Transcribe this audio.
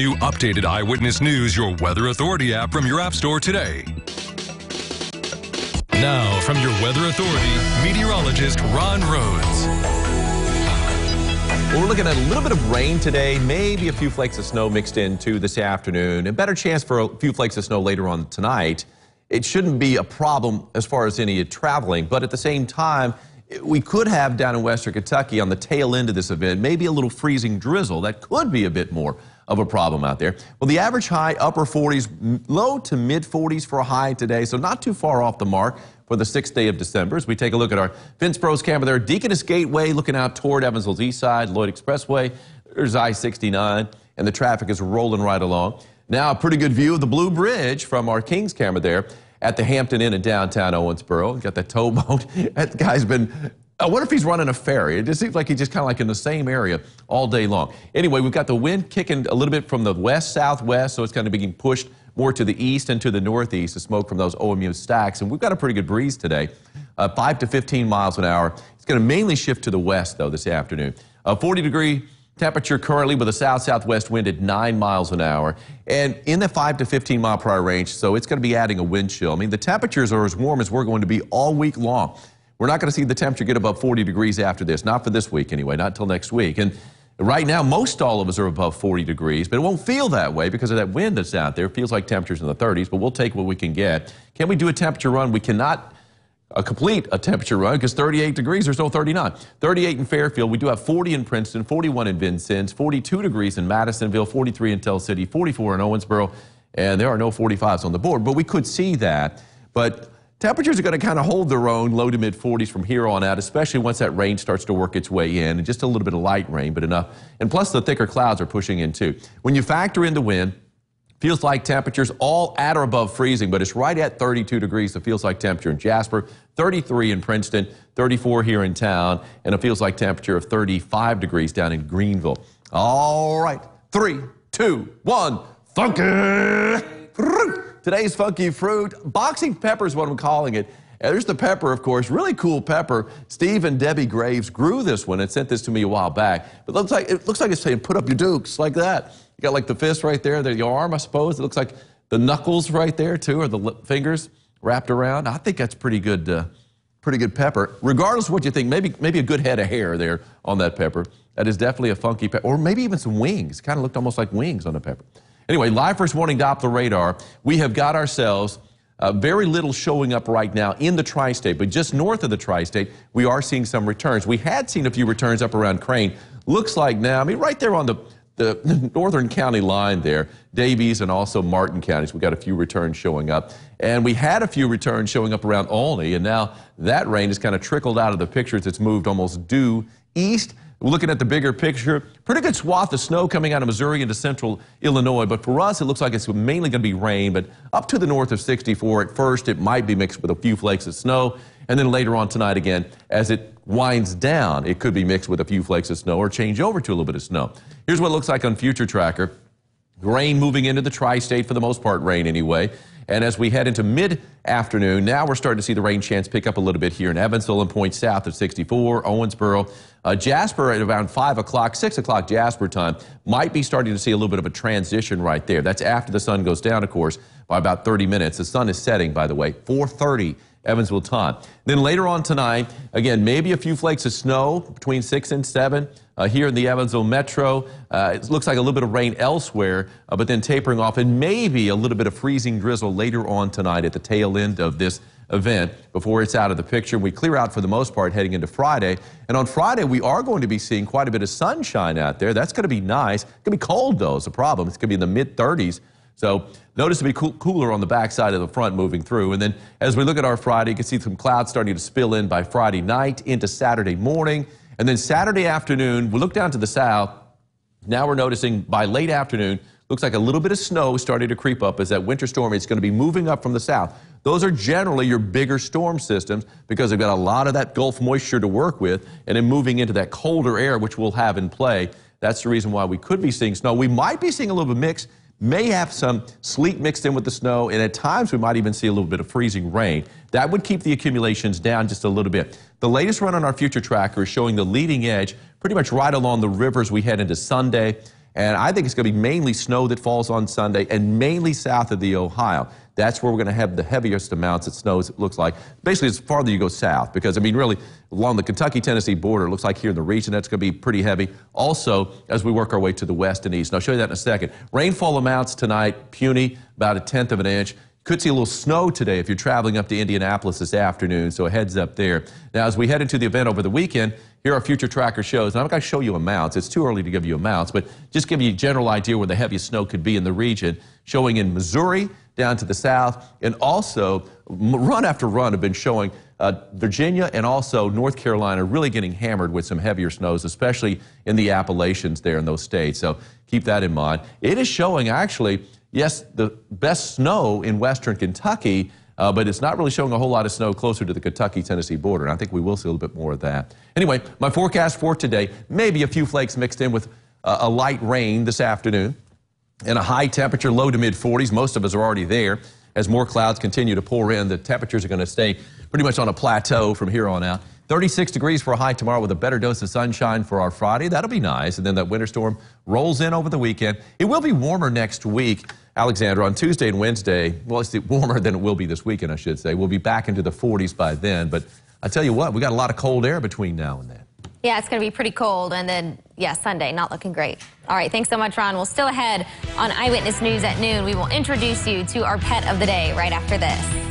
New updated Eyewitness News, your Weather Authority app from your app store today. Now, from your Weather Authority, meteorologist Ron Rhodes. Well, we're looking at a little bit of rain today, maybe a few flakes of snow mixed in too this afternoon, and better chance for a few flakes of snow later on tonight. It shouldn't be a problem as far as any traveling, but at the same time, we could have down in western Kentucky on the tail end of this event, maybe a little freezing drizzle. That could be a bit more of a problem out there. Well, the average high, upper 40s, low to mid 40s for a high today, so not too far off the mark for the 6th day of December. As we take a look at our Vince Bros camera there, Deaconess Gateway looking out toward Evansville's east side, Lloyd Expressway, there's I-69, and the traffic is rolling right along. Now a pretty good view of the Blue Bridge from our Kings camera there at the Hampton Inn in downtown Owensboro. Got that towboat. That guy's been, I wonder if he's running a ferry. It just seems like he's just kind of like in the same area all day long. Anyway, we've got the wind kicking a little bit from the west-southwest, so it's kind of being pushed more to the east and to the northeast, the smoke from those OMU stacks. And we've got a pretty good breeze today, 5 to 15 miles an hour. It's going to mainly shift to the west, though, this afternoon. 40-degree temperature currently with a south-southwest wind at 9 miles an hour. And in the 5 to 15 mile per hour range, so it's going to be adding a wind chill. I mean, the temperatures are as warm as we're going to be all week long. We're not going to see the temperature get above 40 degrees after this, not for this week anyway, not until next week. And right now, most all of us are above 40 degrees, but it won't feel that way because of that wind that's out there. It feels like temperatures in the 30s, but we'll take what we can get. Can we do a temperature run? We cannot complete a temperature run because 38 degrees, there's no 39. 38 in Fairfield. We do have 40 in Princeton, 41 in Vincennes, 42 degrees in Madisonville, 43 in Tell City, 44 in Owensboro, and there are no 45s on the board, but we could see that. But temperatures are going to kind of hold their own, low to mid 40s from here on out, especially once that rain starts to work its way in, and just a little bit of light rain, but enough. And plus the thicker clouds are pushing in too. When you factor in the wind, feels like temperatures all at or above freezing, but it's right at 32 degrees. It feels like temperature in Jasper, 33 in Princeton, 34 here in town, and it feels like temperature of 35 degrees down in Greenville. All right, 3, 2, 1, funky fruit. Today's funky fruit, boxing pepper is what I'm calling it. There's the pepper, of course, really cool pepper. Steve and Debbie Graves grew this one and sent this to me a while back. But it looks like it's saying, put up your dukes, like that. You got like the fist right there, the arm, I suppose. It looks like the knuckles right there, too, or the fingers wrapped around. I think that's pretty good pepper. Regardless of what you think, maybe a good head of hair there on that pepper. That is definitely a funky pepper, or maybe even some wings. Kind of looked almost like wings on the pepper. Anyway, live first warning Doppler radar. We have got ourselves very little showing up right now in the tri-state, but just north of the tri-state, we are seeing some returns. We had seen a few returns up around Crane. Looks like now, I mean, right there on the northern county line there, Davies and also Martin counties, we got a few returns showing up. And we had a few returns showing up around Olney, and now that rain has kind of trickled out of the picture as it's moved almost due east. We're looking at the bigger picture. Pretty good swath of snow coming out of Missouri into central Illinois, but for us, it looks like it's mainly going to be rain, but up to the north of 64. At first, it might be mixed with a few flakes of snow, and then later on tonight again, as it winds down, it could be mixed with a few flakes of snow or change over to a little bit of snow. Here's what it looks like on Future Tracker. Rain moving into the tri-state, for the most part, rain anyway. And as we head into mid-afternoon, now we're starting to see the rain chance pick up a little bit here in Evansville and points south of 64, Owensboro. Jasper at around 5 o'clock, 6 o'clock Jasper time, might be starting to see a little bit of a transition right there. That's after the sun goes down, of course, by about 30 minutes. The sun is setting, by the way, 4:30 Evansville time. Then later on tonight, again, maybe a few flakes of snow between 6 and 7 here in the Evansville metro. It looks like a little bit of rain elsewhere, but then tapering off, and maybe a little bit of freezing drizzle later on tonight at the tail end of this event before it's out of the picture. We clear out for the most part heading into Friday. And on Friday, we are going to be seeing quite a bit of sunshine out there. That's going to be nice. It's going to be cold, though, is the problem. It's going to be in the mid-30s. So notice to be cooler on the backside of the front moving through. And then as we look at our Friday, you can see some clouds starting to spill in by Friday night into Saturday morning. And then Saturday afternoon, we look down to the south. Now we're noticing by late afternoon, looks like a little bit of snow is starting to creep up as that winter storm is going to be moving up from the south. Those are generally your bigger storm systems because they've got a lot of that Gulf moisture to work with, and then moving into that colder air, which we'll have in play. That's the reason why we could be seeing snow. We might be seeing a little bit of mix, may have some sleet mixed in with the snow, and at times we might even see a little bit of freezing rain. That would keep the accumulations down just a little bit. The latest run on our future tracker is showing the leading edge pretty much right along the rivers we head into Sunday. And I think it's going to be mainly snow that falls on Sunday and mainly south of the Ohio. That's where we're going to have the heaviest amounts of snow, it looks like. Basically, as farther you go south, because, I mean, really, along the Kentucky-Tennessee border, it looks like here in the region, that's going to be pretty heavy. Also, as we work our way to the west and east. And I'll show you that in a second. Rainfall amounts tonight, puny, about 1/10 of an inch. Could see a little snow today if you're traveling up to Indianapolis this afternoon, so a heads up there. Now, as we head into the event over the weekend, here are Future Tracker shows. And I'm not going to show you amounts. It's too early to give you amounts, but just give you a general idea where the heaviest snow could be in the region, showing in Missouri, down to the south, and also run after run have been showing Virginia and also North Carolina really getting hammered with some heavier snows, especially in the Appalachians there in those states. So keep that in mind. It is showing actually, yes, the best snow in western Kentucky, but it's not really showing a whole lot of snow closer to the Kentucky-Tennessee border, and I think we will see a little bit more of that. Anyway, my forecast for today, maybe a few flakes mixed in with a light rain this afternoon, and a high temperature, low to mid-40s. Most of us are already there. As more clouds continue to pour in, the temperatures are going to stay pretty much on a plateau from here on out. 36 degrees for a high tomorrow with a better dose of sunshine for our Friday. That'll be nice. And then that winter storm rolls in over the weekend. It will be warmer next week, Alexandra, on Tuesday and Wednesday. Well, it's warmer than it will be this weekend, I should say. We'll be back into the 40s by then. But I tell you what, we got a lot of cold air between now and then. Yeah, it's going to be pretty cold. And then, yeah, Sunday, not looking great. All right, thanks so much, Ron. We'll still ahead on Eyewitness News at noon. We will introduce you to our pet of the day right after this.